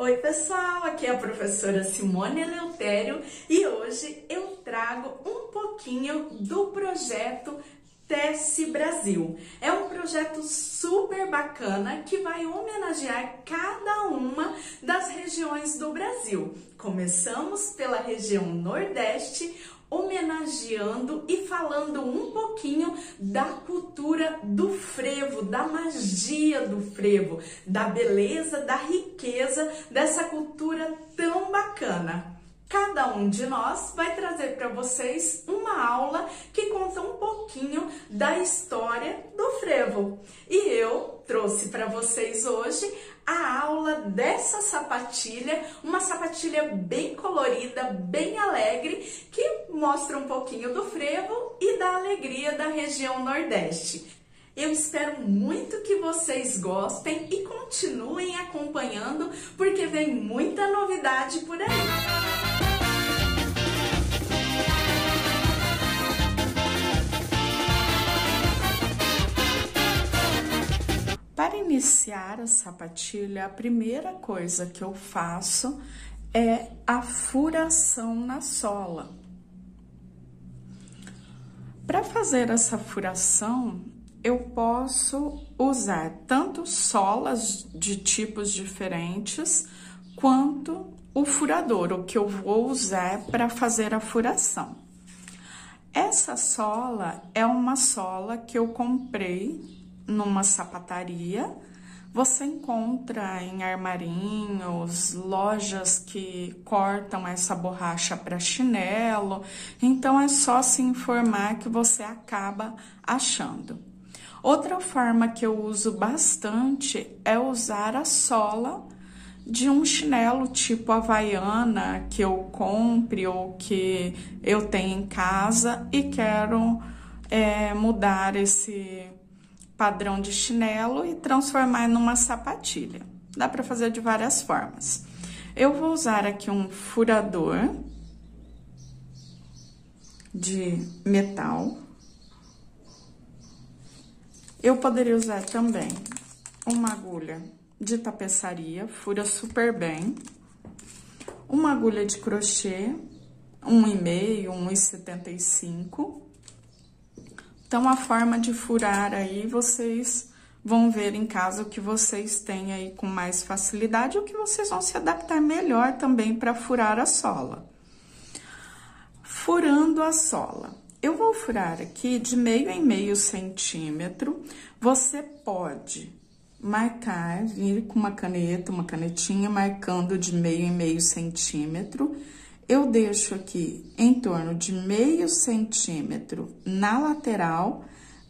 Oi pessoal, aqui é a professora Simone Eleutério e hoje eu trago um pouquinho do projeto Tece Brasil. É um projeto super bacana que vai homenagear cada uma das regiões do Brasil. Começamos pela região Nordeste, homenageando e falando um pouquinho da cultura do frevo, da magia do frevo, da beleza, da riqueza dessa cultura tão bacana. Cada um de nós vai trazer para vocês uma aula que conta um pouquinho da história do frevo. E eu trouxe para vocês hoje a aula dessa sapatilha, uma sapatilha bem colorida, bem alegre, que mostra um pouquinho do frevo e da alegria da região Nordeste. Eu espero muito que vocês gostem e continuem acompanhando, porque vem muita novidade por aí. Para iniciar a sapatilha, a primeira coisa que eu faço é a furação na sola. Para fazer essa furação, eu posso usar tanto solas de tipos diferentes, quanto o furador, o que eu vou usar para fazer a furação. Essa sola é uma sola que eu comprei numa sapataria. Você encontra em armarinhos, lojas que cortam essa borracha para chinelo, então é só se informar que você acaba achando. Outra forma que eu uso bastante é usar a sola de um chinelo tipo Havaiana que eu compre ou que eu tenho em casa e quero mudar esse padrão de chinelo e transformar numa sapatilha. Dá para fazer de várias formas. Eu vou usar aqui um furador de metal. Eu poderia usar também uma agulha de tapeçaria, fura super bem. Uma agulha de crochê, 1,5, 1,75. Então, a forma de furar aí, vocês vão ver em casa o que vocês têm aí com mais facilidade, o que vocês vão se adaptar melhor também para furar a sola. Furando a sola. Eu vou furar aqui de meio em meio centímetro. Você pode marcar, vir com uma caneta, uma canetinha, marcando de meio em meio centímetro. Eu deixo aqui em torno de meio centímetro na lateral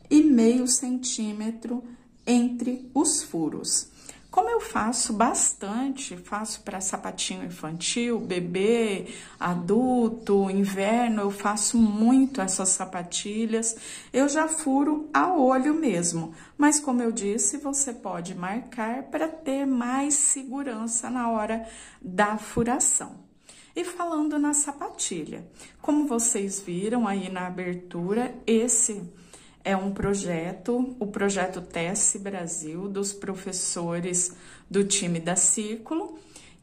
e meio centímetro entre os furos. Como eu faço bastante, faço para sapatinho infantil, bebê, adulto, inverno, eu faço muito essas sapatilhas, eu já furo a olho mesmo. Mas como eu disse, você pode marcar para ter mais segurança na hora da furação. E falando na sapatilha, como vocês viram aí na abertura, esse é um projeto, o projeto Tece Brasil, dos professores do time da Círculo,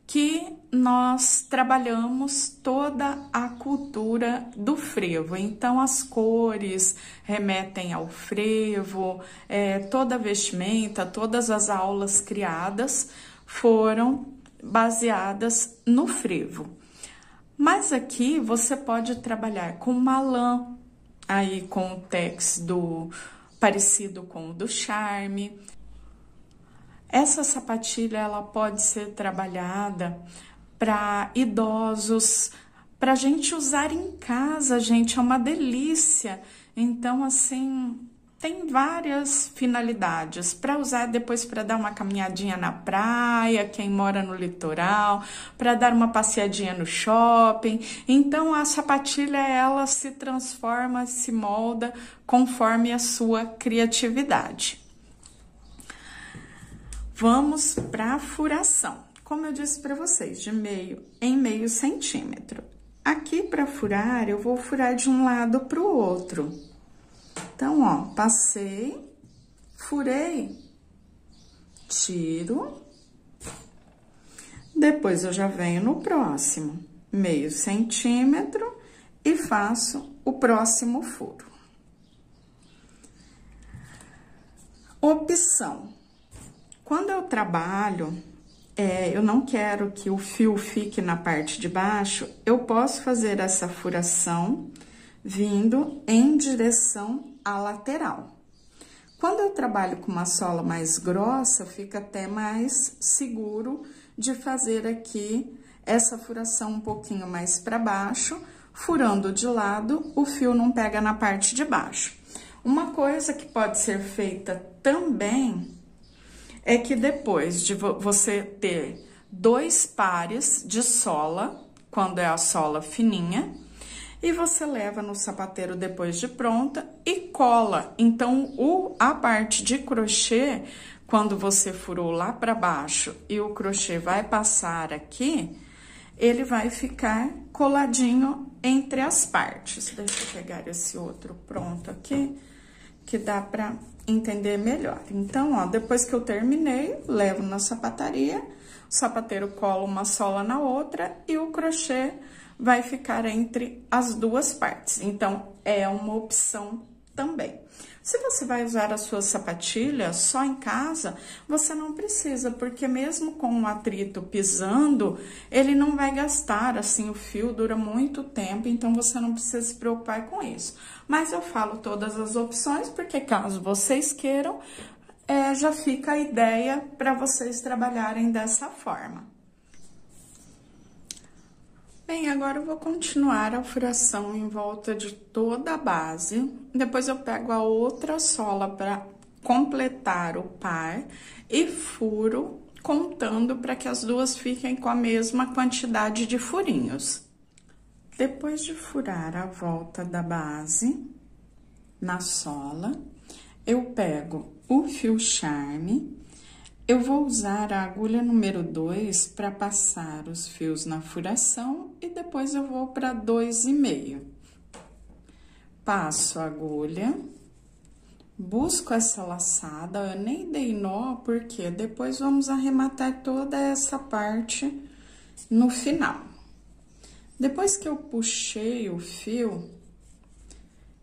que nós trabalhamos toda a cultura do frevo. Então, as cores remetem ao frevo, toda a vestimenta, todas as aulas criadas foram baseadas no frevo. Mas aqui você pode trabalhar com uma lã, aí com o tex parecido com o do Charme. Essa sapatilha, ela pode ser trabalhada para idosos, para a gente usar em casa, gente, é uma delícia. Então, assim, tem várias finalidades para usar depois para dar uma caminhadinha na praia, quem mora no litoral, para dar uma passeadinha no shopping. Então, a sapatilha, ela se transforma, se molda conforme a sua criatividade. Vamos para a furação. Como eu disse para vocês, de meio em meio centímetro. Aqui, para furar, eu vou furar de um lado para o outro. Então, ó, passei, furei, tiro, Depois, eu já venho no próximo, meio centímetro, e faço o próximo furo. Opção. Quando eu trabalho, eu não quero que o fio fique na parte de baixo, eu posso fazer essa furação vindo em direção à lateral. Quando eu trabalho com uma sola mais grossa, fica até mais seguro de fazer aqui essa furação um pouquinho mais para baixo, furando de lado, o fio não pega na parte de baixo. Uma coisa que pode ser feita também é que depois de você ter 2 pares de sola, quando é a sola fininha, e você leva no sapateiro depois de pronta e cola. Então, a parte de crochê, quando você furou lá para baixo e o crochê vai passar aqui, ele vai ficar coladinho entre as partes. Deixa eu pegar esse outro pronto aqui, que dá para entender melhor. Então, ó, depois que eu terminei, levo na sapataria, o sapateiro cola uma sola na outra e o crochê vai ficar entre as 2 partes. Então, é uma opção também. Se você vai usar a sua sapatilha só em casa, você não precisa, porque mesmo com o atrito pisando, ele não vai gastar, assim, o fio dura muito tempo, então você não precisa se preocupar com isso. Mas eu falo todas as opções, porque caso vocês queiram, já fica a ideia para vocês trabalharem dessa forma. Bem, agora eu vou continuar a furação em volta de toda a base. Depois eu pego a outra sola para completar o par e furo, contando para que as 2 fiquem com a mesma quantidade de furinhos. Depois de furar a volta da base na sola, eu pego o fio charme. Eu vou usar a agulha número 2 para passar os fios na furação e depois eu vou para 2,5. Passo a agulha, busco essa laçada, eu nem dei nó porque depois vamos arrematar toda essa parte no final. Depois que eu puxei o fio,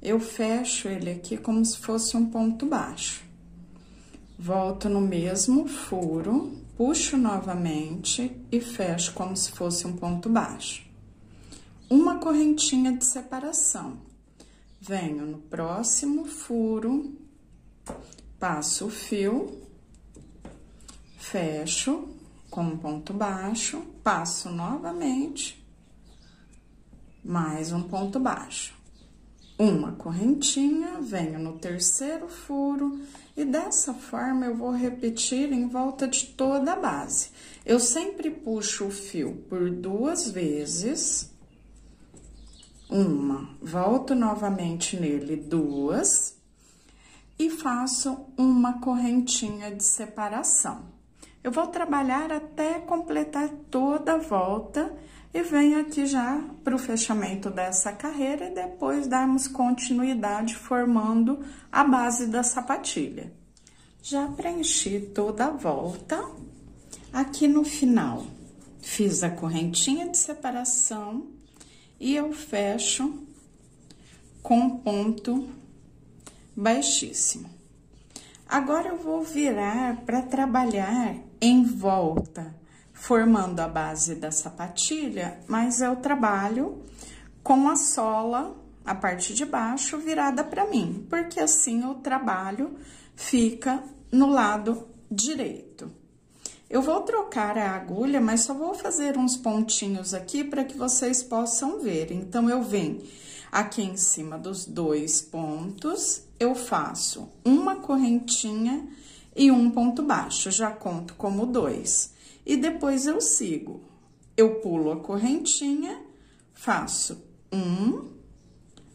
eu fecho ele aqui como se fosse um ponto baixo. Volto no mesmo furo, puxo novamente e fecho como se fosse um ponto baixo. Uma correntinha de separação. Venho no próximo furo, passo o fio, fecho com um ponto baixo, passo novamente, mais um ponto baixo. Uma correntinha, venho no terceiro furo e dessa forma eu vou repetir em volta de toda a base. Eu sempre puxo o fio por 2 vezes, volto novamente nele 2 e faço uma correntinha de separação. Eu vou trabalhar até completar toda a volta e venho aqui já para o fechamento dessa carreira e depois darmos continuidade formando a base da sapatilha. Já preenchi toda a volta. Aqui no final, fiz a correntinha de separação e eu fecho com ponto baixíssimo. Agora, eu vou virar para trabalhar em volta, formando a base da sapatilha, mas eu trabalho com a sola, a parte de baixo, virada para mim, porque assim o trabalho fica no lado direito. Eu vou trocar a agulha, mas só vou fazer uns pontinhos aqui para que vocês possam ver. Então, eu venho aqui em cima dos 2 pontos, eu faço uma correntinha e um ponto baixo, já conto como 2. E depois eu sigo. Eu pulo a correntinha, faço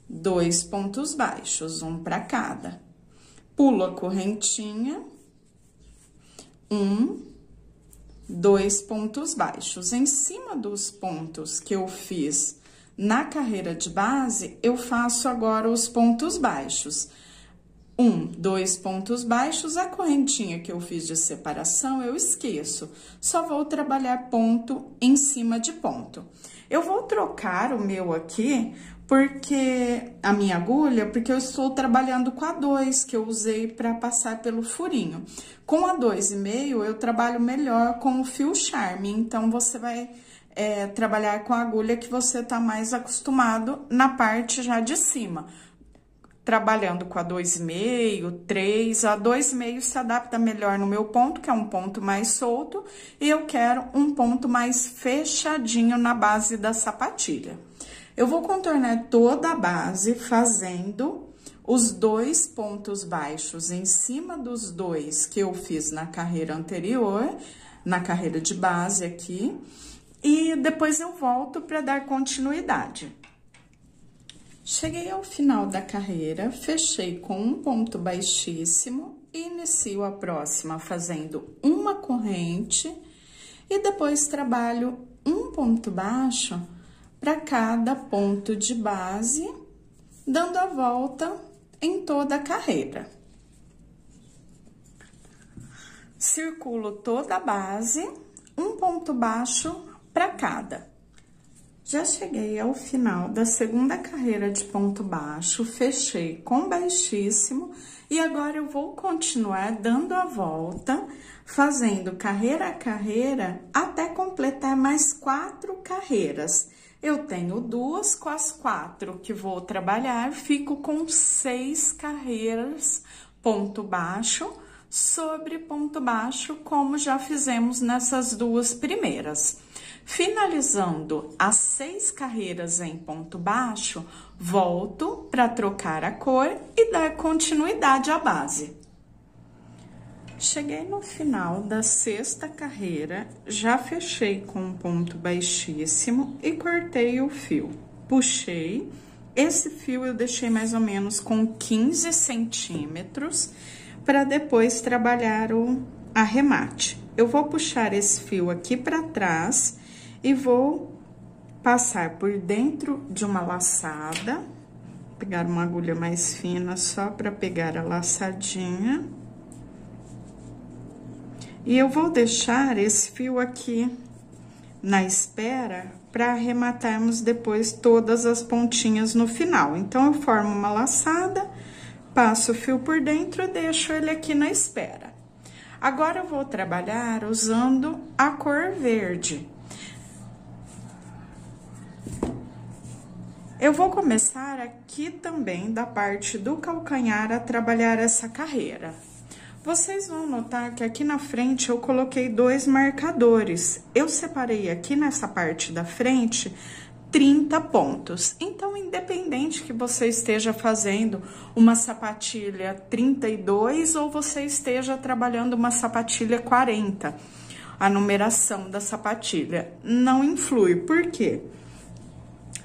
2 pontos baixos, um para cada. Pulo a correntinha, 2 pontos baixos. Em cima dos pontos que eu fiz na carreira de base, eu faço agora os pontos baixos. 2 pontos baixos, a correntinha que eu fiz de separação eu esqueço, só vou trabalhar ponto em cima de ponto. Eu vou trocar o meu aqui, porque a minha agulha, porque eu estou trabalhando com a 2, que eu usei para passar pelo furinho. Com a 2,5 eu trabalho melhor com o fio Charme, então você vai trabalhar com a agulha que você tá mais acostumado na parte já de cima. Trabalhando com a 2,5, 3, a 2,5 se adapta melhor no meu ponto, que é um ponto mais solto, e eu quero um ponto mais fechadinho na base da sapatilha. Eu vou contornar toda a base fazendo os 2 pontos baixos em cima dos 2 que eu fiz na carreira anterior, na carreira de base aqui, e depois eu volto para dar continuidade. Cheguei ao final da carreira, fechei com um ponto baixíssimo e inicio a próxima fazendo uma corrente e depois trabalho um ponto baixo para cada ponto de base, dando a volta em toda a carreira. Circulo toda a base, um ponto baixo para cada. Já cheguei ao final da segunda carreira de ponto baixo, fechei com baixíssimo e agora eu vou continuar dando a volta, fazendo carreira a carreira até completar mais 4 carreiras. Eu tenho 2 com as 4 que vou trabalhar, fico com 6 carreiras ponto baixo sobre ponto baixo, como já fizemos nessas 2 primeiras. Finalizando as 6 carreiras em ponto baixo, volto para trocar a cor e dar continuidade à base. Cheguei no final da 6ª carreira, já fechei com um ponto baixíssimo e cortei o fio. Puxei, esse fio eu deixei mais ou menos com 15 centímetros para depois trabalhar o arremate. Eu vou puxar esse fio aqui para trás e vou passar por dentro de uma laçada, pegar uma agulha mais fina só para pegar a laçadinha. E eu vou deixar esse fio aqui na espera para arrematarmos depois todas as pontinhas no final. Então, eu formo uma laçada, passo o fio por dentro e deixo ele aqui na espera. Agora, eu vou trabalhar usando a cor verde. Eu vou começar aqui também da parte do calcanhar a trabalhar essa carreira. Vocês vão notar que aqui na frente eu coloquei 2 marcadores. Eu separei aqui nessa parte da frente 30 pontos. Então, independente que você esteja fazendo uma sapatilha 32 ou você esteja trabalhando uma sapatilha 40, a numeração da sapatilha não influi. Por quê?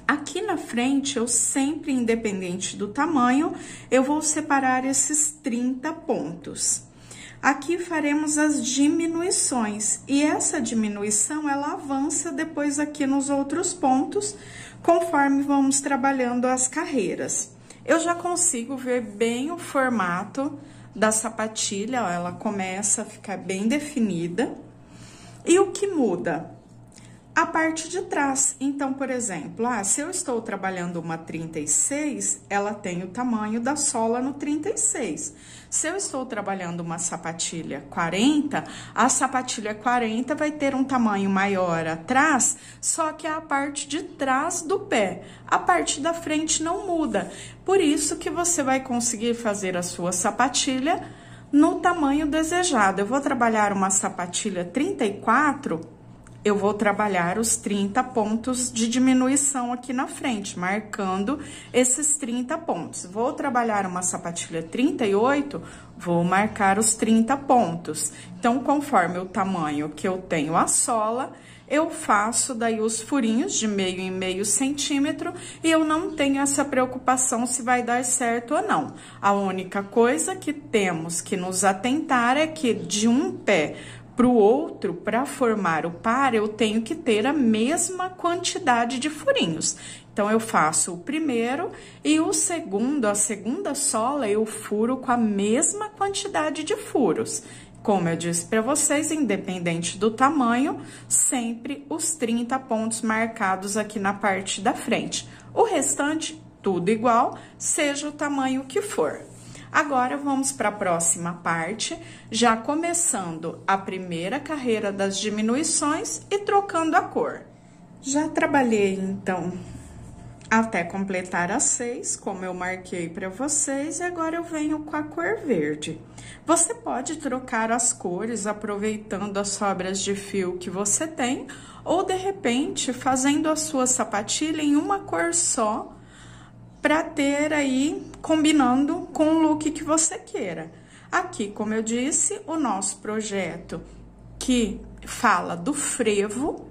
Aqui na frente, eu sempre, independente do tamanho, eu vou separar esses 30 pontos. Aqui faremos as diminuições, e essa diminuição, ela avança depois aqui nos outros pontos, conforme vamos trabalhando as carreiras. Eu já consigo ver bem o formato da sapatilha, ó, ela começa a ficar bem definida. E o que muda? A parte de trás. Então, por exemplo, se eu estou trabalhando uma 36, ela tem o tamanho da sola no 36. Se eu estou trabalhando uma sapatilha 40, a sapatilha 40 vai ter um tamanho maior atrás, só que é a parte de trás do pé. A parte da frente não muda. Por isso que você vai conseguir fazer a sua sapatilha no tamanho desejado. Eu vou trabalhar uma sapatilha 34, eu vou trabalhar os 30 pontos de diminuição aqui na frente, marcando esses 30 pontos. Vou trabalhar uma sapatilha 38, vou marcar os 30 pontos. Então, conforme o tamanho que eu tenho a sola, eu faço daí os furinhos de meio em meio centímetro e eu não tenho essa preocupação se vai dar certo ou não. A única coisa que temos que nos atentar é que de um pé para o outro, para formar o par, eu tenho que ter a mesma quantidade de furinhos. Então, eu faço o primeiro e o segundo, a segunda sola, eu furo com a mesma quantidade de furos. Como eu disse para vocês, independente do tamanho, sempre os 30 pontos marcados aqui na parte da frente. O restante, tudo igual, seja o tamanho que for. Agora, vamos para a próxima parte, já começando a primeira carreira das diminuições e trocando a cor. Já trabalhei, então, até completar as 6, como eu marquei para vocês, e agora eu venho com a cor verde. Você pode trocar as cores aproveitando as sobras de fio que você tem, ou de repente fazendo a sua sapatilha em uma cor só, para ter aí combinando com o look que você queira. Aqui, como eu disse, o nosso projeto que fala do frevo,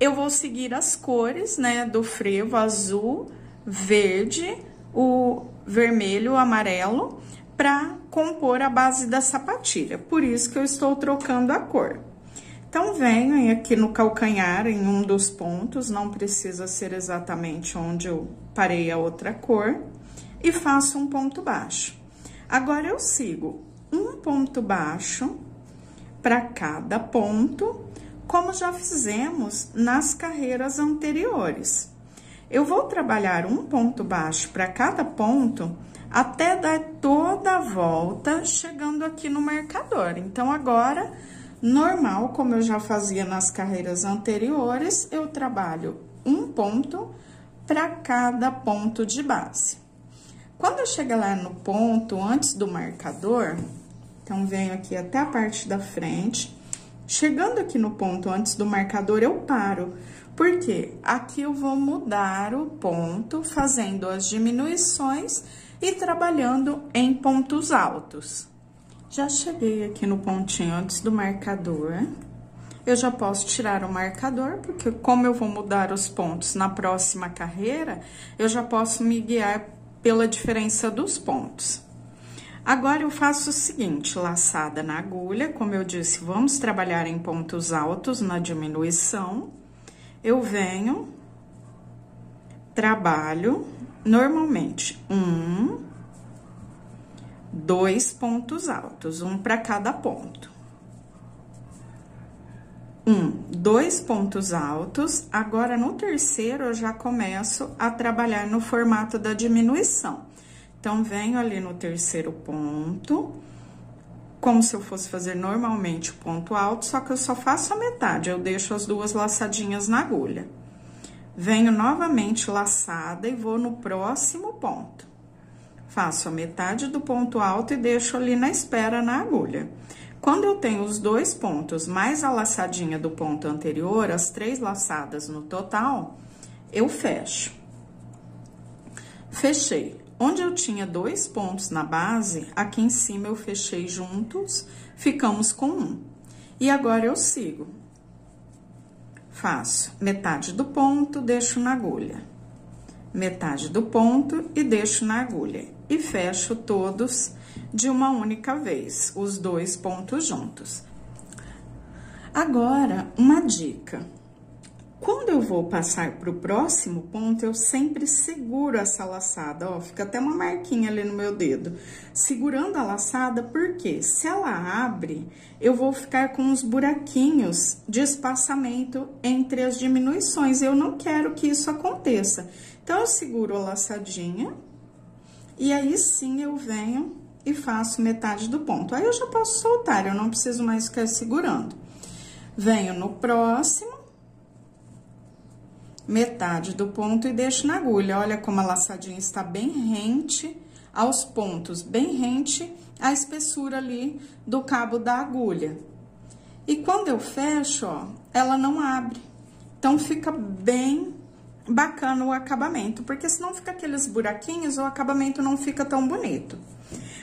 eu vou seguir as cores, né, do frevo azul, verde, o vermelho, o amarelo, para compor a base da sapatilha. Por isso que eu estou trocando a cor. Então, venho aqui no calcanhar, em um dos pontos, não precisa ser exatamente onde eu parei a outra cor, e faço um ponto baixo. Agora, eu sigo um ponto baixo para cada ponto, como já fizemos nas carreiras anteriores. Eu vou trabalhar um ponto baixo para cada ponto, até dar toda a volta, chegando aqui no marcador. Então, agora, normal, como eu já fazia nas carreiras anteriores, eu trabalho um ponto para cada ponto de base. Quando eu chegar lá no ponto, antes do marcador, então, venho aqui até a parte da frente. Chegando aqui no ponto antes do marcador, eu paro. Porque aqui eu vou mudar o ponto, fazendo as diminuições e trabalhando em pontos altos. Já cheguei aqui no pontinho antes do marcador. Eu já posso tirar o marcador, porque como eu vou mudar os pontos na próxima carreira, eu já posso me guiar pela diferença dos pontos. Agora, eu faço o seguinte, laçada na agulha, como eu disse, vamos trabalhar em pontos altos na diminuição. Eu venho, trabalho, normalmente, 1, 2 pontos altos, um para cada ponto. 1, 2 pontos altos. Agora, no terceiro, eu já começo a trabalhar no formato da diminuição. Então, venho ali no terceiro ponto, como se eu fosse fazer normalmente o ponto alto, só que eu só faço a metade, eu deixo as duas laçadinhas na agulha. Venho novamente laçada e vou no próximo ponto. Faço a metade do ponto alto e deixo ali na espera na agulha. Quando eu tenho os 2 pontos mais a laçadinha do ponto anterior, as 3 laçadas no total, eu fecho. Fechei. Onde eu tinha 2 pontos na base, aqui em cima eu fechei juntos, ficamos com 1. E agora, eu sigo. Faço metade do ponto, deixo na agulha. Metade do ponto e deixo na agulha. E fecho todos de uma única vez, os 2 pontos juntos. Agora, uma dica. Quando eu vou passar para o próximo ponto, eu sempre seguro essa laçada, ó, fica até uma marquinha ali no meu dedo. Segurando a laçada, porque se ela abre, eu vou ficar com uns buraquinhos de espaçamento entre as diminuições. Eu não quero que isso aconteça. Então, eu seguro a laçadinha, e aí sim eu venho e faço metade do ponto. Aí, eu já posso soltar, eu não preciso mais ficar segurando. Venho no próximo. Metade do ponto e deixo na agulha. Olha como a laçadinha está bem rente aos pontos, bem rente à espessura ali do cabo da agulha. E quando eu fecho, ó, ela não abre. Então, fica bem bacana o acabamento, porque senão fica aqueles buraquinhos, o acabamento não fica tão bonito.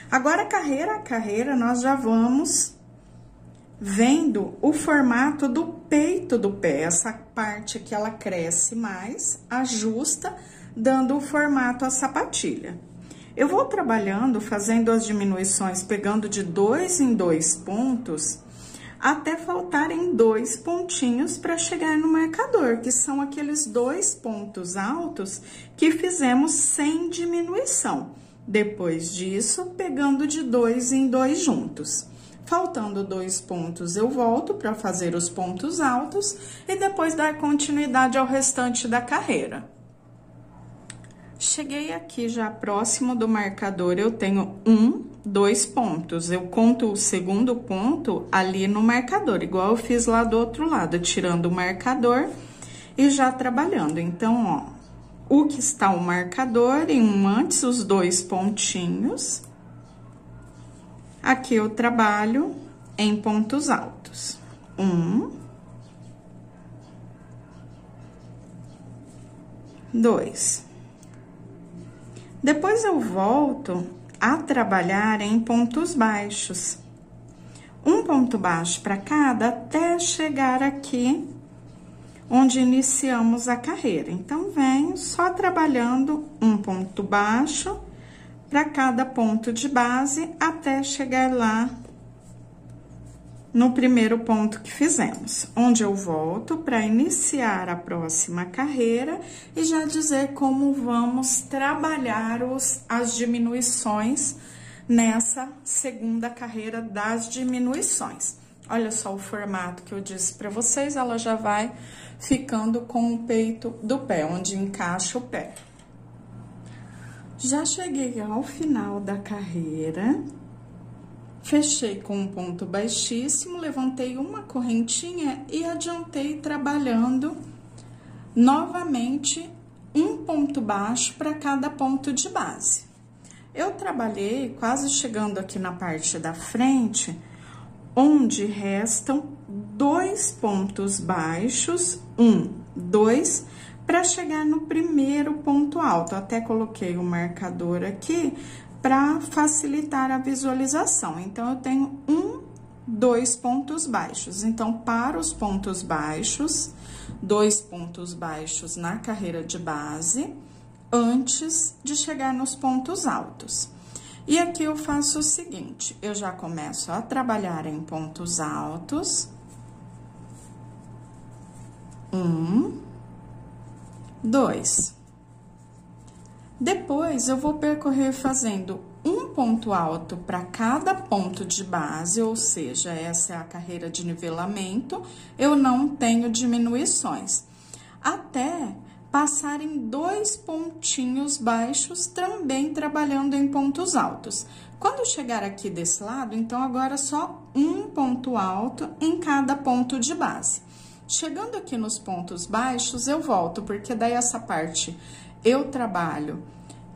Agora, carreira a carreira, nós já vamos vendo o formato do peito do pé, essa parte que ela cresce mais, ajusta, dando o formato à sapatilha. Eu vou trabalhando, fazendo as diminuições, pegando de 2 em 2 pontos, até faltarem 2 pontinhos para chegar no marcador, que são aqueles 2 pontos altos que fizemos sem diminuição. Depois disso, pegando de 2 em 2 juntos. Faltando 2 pontos, eu volto para fazer os pontos altos e depois dar continuidade ao restante da carreira. Cheguei aqui já próximo do marcador, eu tenho 2 pontos. Eu conto o segundo ponto ali no marcador, igual eu fiz lá do outro lado, tirando o marcador e já trabalhando. Então, ó, o que está o marcador em antes, os 2 pontinhos. Aqui eu trabalho em pontos altos. 2. Depois eu volto a trabalhar em pontos baixos. Um ponto baixo para cada até chegar aqui onde iniciamos a carreira. Então, venho só trabalhando um ponto baixo para cada ponto de base até chegar lá no primeiro ponto que fizemos, onde eu volto para iniciar a próxima carreira e já dizer como vamos trabalhar as diminuições nessa segunda carreira das diminuições. Olha só o formato que eu disse para vocês, ela já vai ficando com o peito do pé, onde encaixa o pé. Já cheguei ao final da carreira. Fechei com um ponto baixíssimo, levantei uma correntinha e adiantei trabalhando novamente um ponto baixo para cada ponto de base. Eu trabalhei quase chegando aqui na parte da frente, onde restam 2 pontos baixos, 2, para chegar no primeiro ponto alto. Até coloquei o marcador aqui para facilitar a visualização. Então, eu tenho 2 pontos baixos. Então, para os pontos baixos, 2 pontos baixos na carreira de base, antes de chegar nos pontos altos. E aqui eu faço o seguinte, eu já começo a trabalhar em pontos altos. 2. Depois, eu vou percorrer fazendo um ponto alto para cada ponto de base, ou seja, essa é a carreira de nivelamento, eu não tenho diminuições. Até passarem 2 pontinhos baixos, também trabalhando em pontos altos. Quando chegar aqui desse lado, então, agora só um ponto alto em cada ponto de base. Chegando aqui nos pontos baixos, eu volto, porque daí essa parte eu trabalho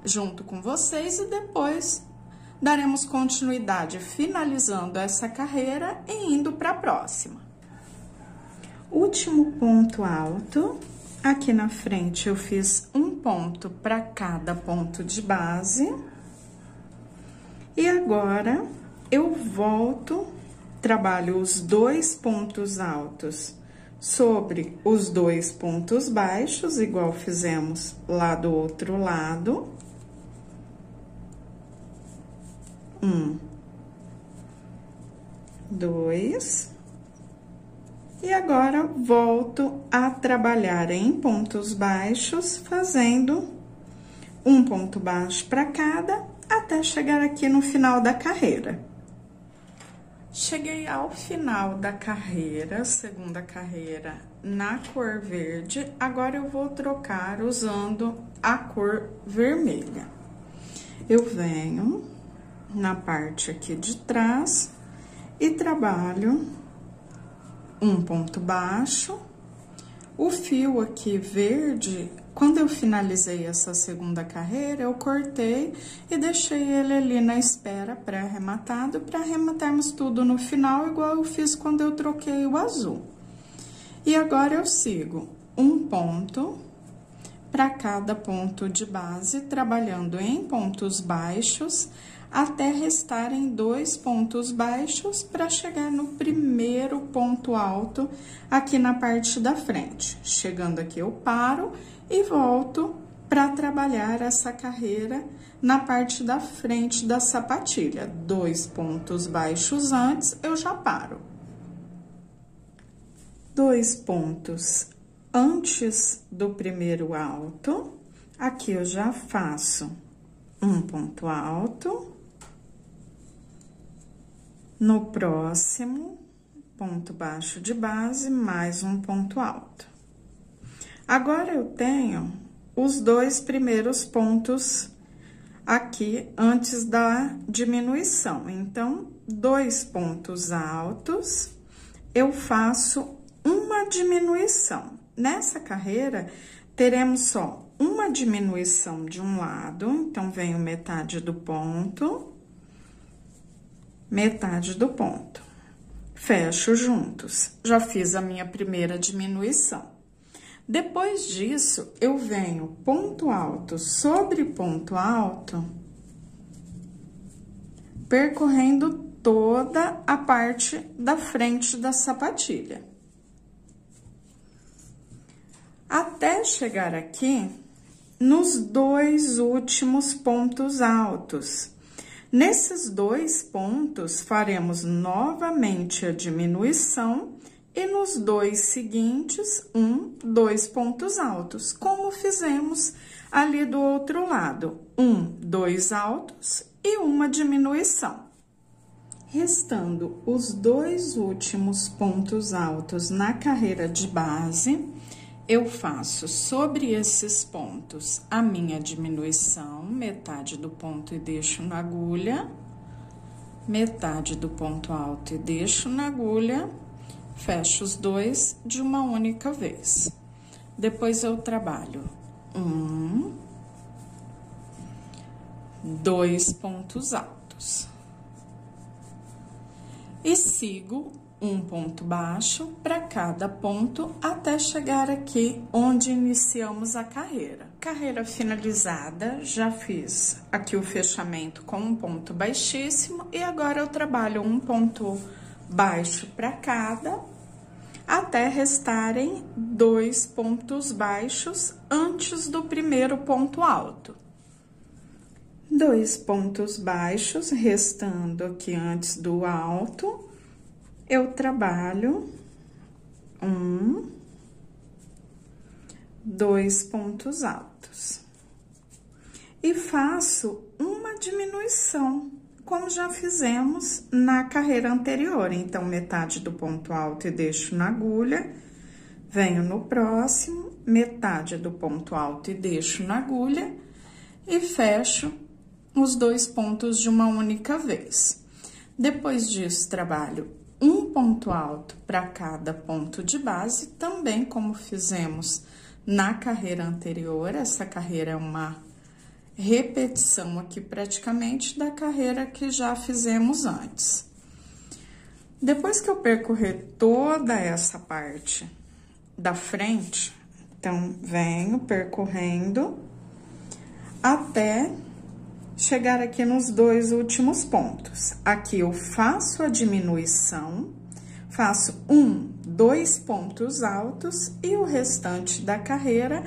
junto com vocês e depois daremos continuidade finalizando essa carreira e indo para a próxima. Último ponto alto, aqui na frente eu fiz um ponto para cada ponto de base. E agora eu volto, trabalho os 2 pontos altos sobre os 2 pontos baixos, igual fizemos lá do outro lado. 2. E agora, volto a trabalhar em pontos baixos, fazendo um ponto baixo para cada, até chegar aqui no final da carreira. Cheguei ao final da carreira, segunda carreira, na cor verde. Agora, eu vou trocar usando a cor vermelha. Eu venho na parte aqui de trás e trabalho um ponto baixo. O fio aqui verde, quando eu finalizei essa segunda carreira, eu cortei e deixei ele ali na espera pré-arrematado, para arrematarmos tudo no final, igual eu fiz quando eu troquei o azul. E agora, eu sigo um ponto para cada ponto de base, trabalhando em pontos baixos, até restarem 2 pontos baixos para chegar no primeiro ponto alto aqui na parte da frente. Chegando aqui, eu paro e volto para trabalhar essa carreira na parte da frente da sapatilha. 2 pontos baixos antes, eu já paro. 2 pontos antes do primeiro alto, aqui eu já faço um ponto alto. No próximo, ponto baixo de base, mais um ponto alto. Agora, eu tenho os 2 primeiros pontos aqui antes da diminuição. Então, 2 pontos altos, eu faço uma diminuição. Nessa carreira, teremos só uma diminuição de um lado, então, venho metade do ponto, metade do ponto. Fecho juntos. Já fiz a minha primeira diminuição. Depois disso, eu venho ponto alto sobre ponto alto, percorrendo toda a parte da frente da sapatilha. Até chegar aqui nos 2 últimos pontos altos. Nesses 2 pontos, faremos novamente a diminuição e nos 2 seguintes, 2 pontos altos, como fizemos ali do outro lado. 2 altos e uma diminuição. Restando os 2 últimos pontos altos na carreira de base, eu faço sobre esses pontos a minha diminuição, metade do ponto e deixo na agulha, metade do ponto alto e deixo na agulha, fecho os 2 de uma única vez. Depois, eu trabalho 2 pontos altos. E sigo um ponto baixo para cada ponto até chegar aqui onde iniciamos a carreira. Carreira finalizada, já fiz aqui o fechamento com um ponto baixíssimo e agora eu trabalho um ponto baixo para cada, até restarem 2 pontos baixos antes do primeiro ponto alto. 2 pontos baixos, restando aqui antes do alto, eu trabalho 2 pontos altos. E faço uma diminuição, como já fizemos na carreira anterior. Então, metade do ponto alto e deixo na agulha, venho no próximo, metade do ponto alto e deixo na agulha, e fecho os 2 pontos de uma única vez. Depois disso, trabalho um ponto alto para cada ponto de base, também como fizemos na carreira anterior. Essa carreira é uma repetição aqui praticamente da carreira que já fizemos antes. Depois que eu percorrer toda essa parte da frente, então, venho percorrendo até chegar aqui nos 2 últimos pontos. Aqui eu faço a diminuição, faço 2 pontos altos e o restante da carreira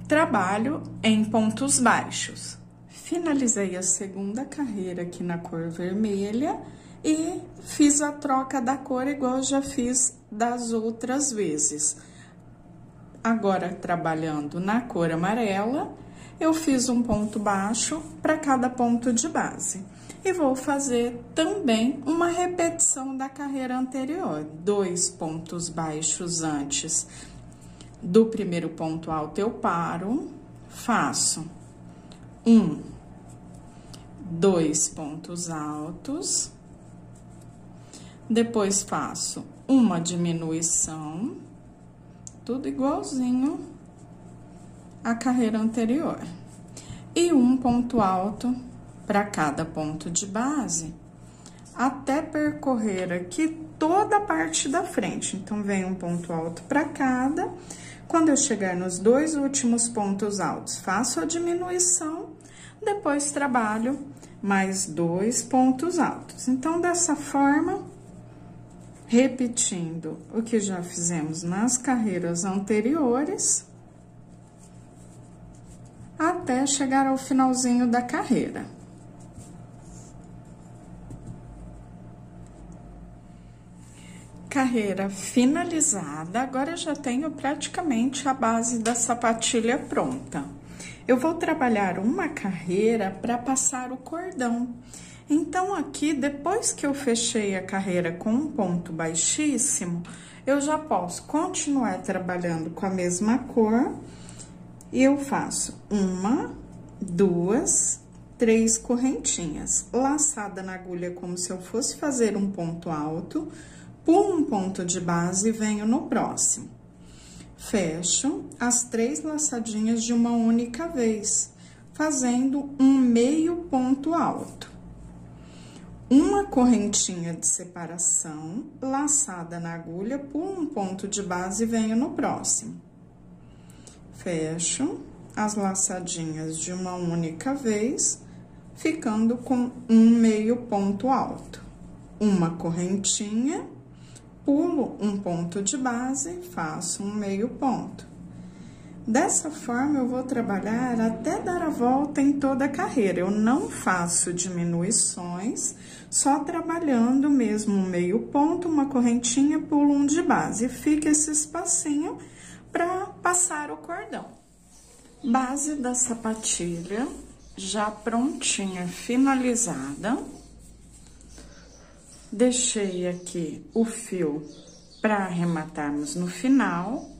trabalho em pontos baixos. Finalizei a segunda carreira aqui na cor vermelha e fiz a troca da cor igual eu já fiz das outras vezes. Agora, trabalhando na cor amarela, eu fiz um ponto baixo para cada ponto de base. E vou fazer também uma repetição da carreira anterior. 2 pontos baixos antes do primeiro ponto alto, eu paro, faço 2 pontos altos. Depois, faço uma diminuição, tudo igualzinho a carreira anterior, e um ponto alto para cada ponto de base, até percorrer aqui toda a parte da frente. Então, vem um ponto alto para cada. Quando eu chegar nos 2 últimos pontos altos, faço a diminuição, depois trabalho mais 2 pontos altos. Então, dessa forma, repetindo o que já fizemos nas carreiras anteriores, até chegar ao finalzinho da carreira. Carreira finalizada, agora eu já tenho praticamente a base da sapatilha pronta. Eu vou trabalhar uma carreira para passar o cordão. Então, aqui, depois que eu fechei a carreira com um ponto baixíssimo, eu já posso continuar trabalhando com a mesma cor. E eu faço 1, 2, 3 correntinhas, laçada na agulha como se eu fosse fazer um ponto alto, pulo um ponto de base e venho no próximo. Fecho as 3 laçadinhas de uma única vez, fazendo um meio ponto alto. Uma correntinha de separação, laçada na agulha, pulo um ponto de base e venho no próximo. Fecho as laçadinhas de uma única vez, ficando com um meio ponto alto. Uma correntinha, pulo um ponto de base, faço um meio ponto. Dessa forma, eu vou trabalhar até dar a volta em toda a carreira. Eu não faço diminuições, só trabalhando mesmo um meio ponto, uma correntinha, pulo um de base. E fica esse espacinho para passar o cordão. Base da sapatilha já prontinha, finalizada. Deixei aqui o fio para arrematarmos no final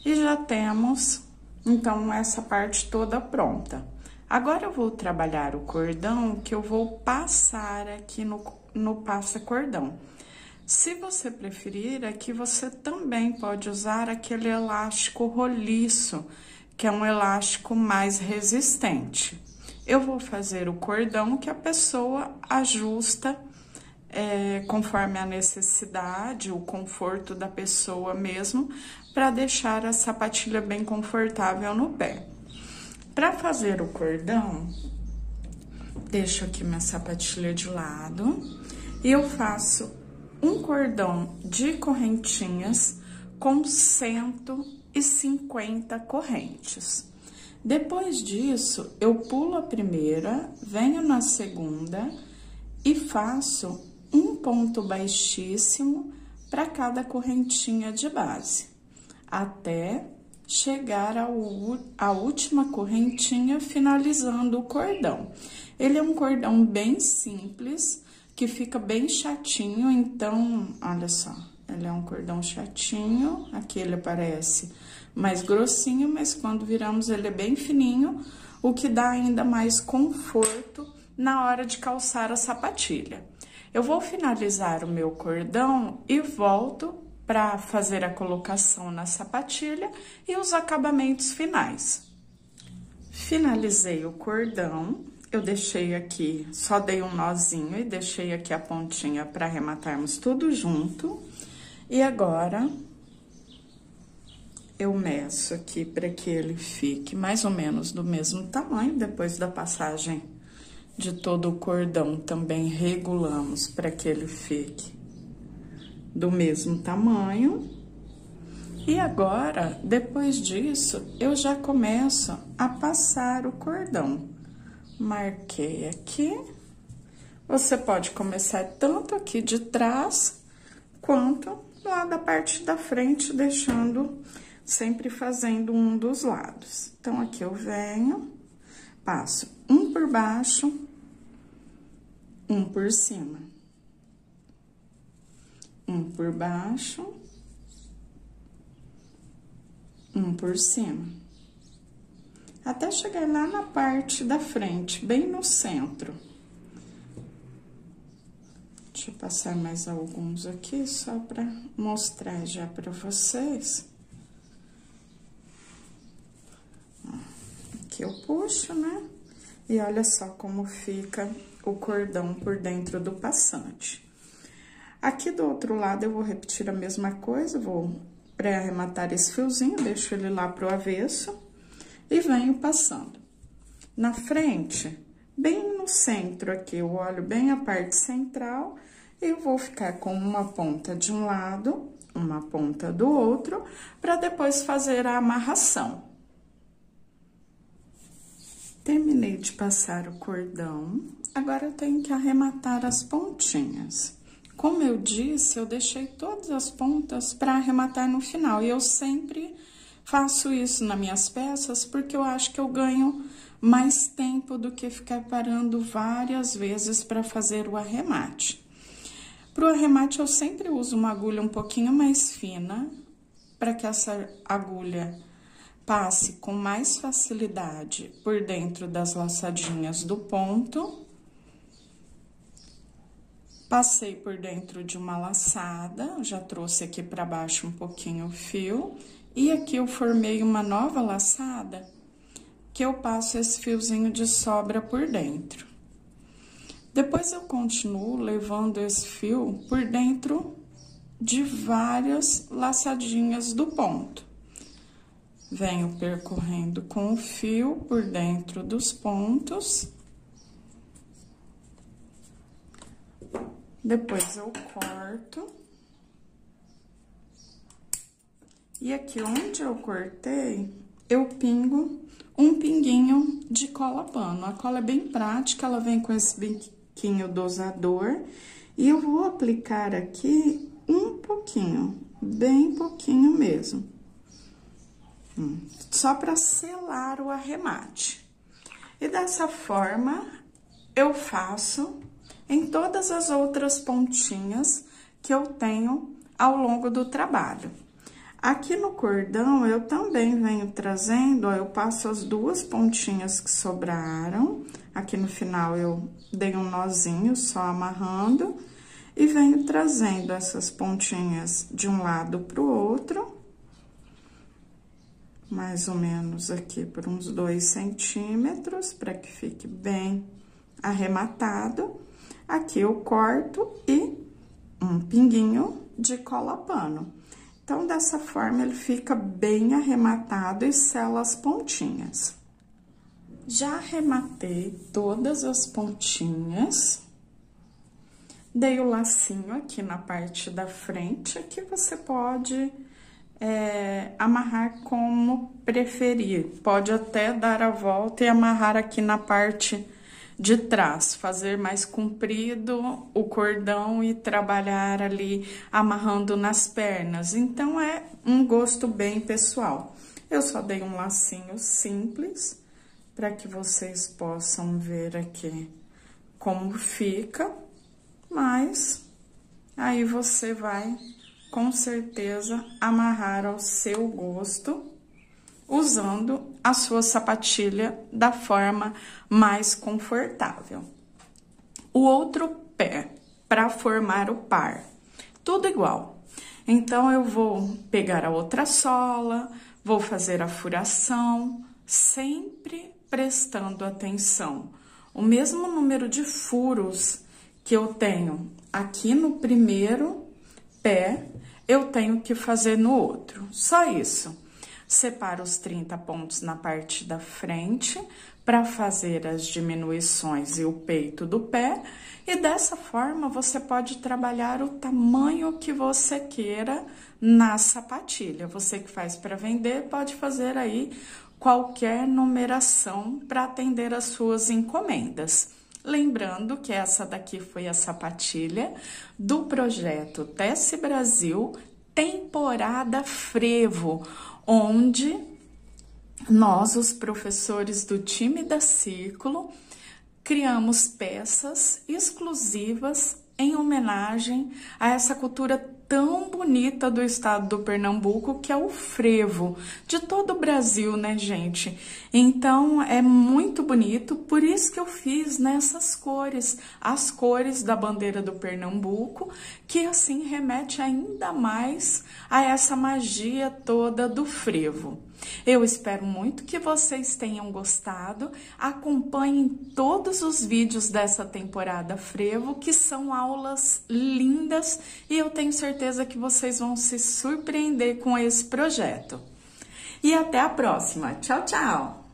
e já temos, então, essa parte toda pronta. Agora, eu vou trabalhar o cordão, que eu vou passar aqui no passa-cordão. Se você preferir, aqui você também pode usar aquele elástico roliço, que é um elástico mais resistente. Eu vou fazer o cordão que a pessoa ajusta conforme a necessidade, o conforto da pessoa mesmo, para deixar a sapatilha bem confortável no pé. Para fazer o cordão, deixo aqui minha sapatilha de lado e eu faço um cordão de correntinhas com 150 correntes. Depois disso, eu pulo a primeira, venho na segunda e faço um ponto baixíssimo para cada correntinha de base, até chegar à última correntinha, finalizando o cordão. Ele é um cordão bem simples, que fica bem chatinho, então, olha só, ele é um cordão chatinho, aqui ele parece mais grossinho, mas quando viramos ele é bem fininho, o que dá ainda mais conforto na hora de calçar a sapatilha. Eu vou finalizar o meu cordão e volto para fazer a colocação na sapatilha e os acabamentos finais. Finalizei o cordão, eu deixei aqui, só dei um nozinho e deixei aqui a pontinha para arrematarmos tudo junto. E agora, eu meço aqui para que ele fique mais ou menos do mesmo tamanho, depois da passagem de todo o cordão, também regulamos para que ele fique do mesmo tamanho. E agora, depois disso, eu já começo a passar o cordão. Marquei aqui. Você pode começar tanto aqui de trás, quanto lá da parte da frente, deixando, sempre fazendo um dos lados. Então, aqui eu venho, passo um por baixo, um por cima. Um por baixo, um por cima. Até chegar lá na parte da frente, bem no centro. Deixa eu passar mais alguns aqui, só para mostrar já para vocês. Aqui eu puxo, né? E olha só como fica o cordão por dentro do passante. Aqui do outro lado, eu vou repetir a mesma coisa, vou pré-arrematar esse fiozinho, deixo ele lá pro avesso e venho passando. Na frente, bem no centro aqui, eu olho bem a parte central e eu vou ficar com uma ponta de um lado, uma ponta do outro, para depois fazer a amarração. Terminei de passar o cordão, agora eu tenho que arrematar as pontinhas. Como eu disse, eu deixei todas as pontas para arrematar no final. E eu sempre faço isso nas minhas peças porque eu acho que eu ganho mais tempo do que ficar parando várias vezes para fazer o arremate. Para o arremate, eu sempre uso uma agulha um pouquinho mais fina, para que essa agulha passe com mais facilidade por dentro das laçadinhas do ponto. Passei por dentro de uma laçada, já trouxe aqui para baixo um pouquinho o fio, e aqui eu formei uma nova laçada, que eu passo esse fiozinho de sobra por dentro. Depois eu continuo levando esse fio por dentro de várias laçadinhas do ponto. Venho percorrendo com o fio por dentro dos pontos. Depois eu corto. E aqui onde eu cortei, eu pingo um pinguinho de cola pano. A cola é bem prática, ela vem com esse biquinho dosador. E eu vou aplicar aqui um pouquinho, bem pouquinho mesmo. Só para selar o arremate. E dessa forma, eu faço em todas as outras pontinhas que eu tenho ao longo do trabalho. Aqui no cordão, eu também venho trazendo, ó, eu passo as duas pontinhas que sobraram. Aqui no final, eu dei um nozinho, só amarrando. E venho trazendo essas pontinhas de um lado pro outro. Mais ou menos aqui por uns 2 centímetros, para que fique bem arrematado. Aqui eu corto e um pinguinho de cola pano. Então, dessa forma, ele fica bem arrematado e sela as pontinhas. Já arrematei todas as pontinhas. Dei o lacinho aqui na parte da frente, que você pode amarrar como preferir. Pode até dar a volta e amarrar aqui na parte de trás, fazer mais comprido o cordão e trabalhar ali amarrando nas pernas. Então, é um gosto bem pessoal. Eu só dei um lacinho simples, para que vocês possam ver aqui como fica, mas aí você vai, com certeza, amarrar ao seu gosto, usando a sua sapatilha da forma mais confortável. O outro pé, para formar o par, tudo igual. Então, eu vou pegar a outra sola, vou fazer a furação, sempre prestando atenção. O mesmo número de furos que eu tenho aqui no primeiro pé, eu tenho que fazer no outro. Só isso. Separo os 30 pontos na parte da frente para fazer as diminuições e o peito do pé. E dessa forma, você pode trabalhar o tamanho que você queira na sapatilha. Você que faz para vender, pode fazer aí qualquer numeração para atender as suas encomendas. Lembrando que essa daqui foi a sapatilha do projeto Tece Brasil, temporada frevo, onde nós, os professores do time da Círculo, criamos peças exclusivas em homenagem a essa cultura tão bonita do estado do Pernambuco, que é o frevo, de todo o Brasil, né, gente? Então, é muito bonito, por isso que eu fiz nessas cores, as cores da bandeira do Pernambuco, que assim remete ainda mais a essa magia toda do frevo. Eu espero muito que vocês tenham gostado. Acompanhem todos os vídeos dessa temporada frevo, que são aulas lindas, e eu tenho certeza que vocês vão se surpreender com esse projeto. E até a próxima. Tchau, tchau!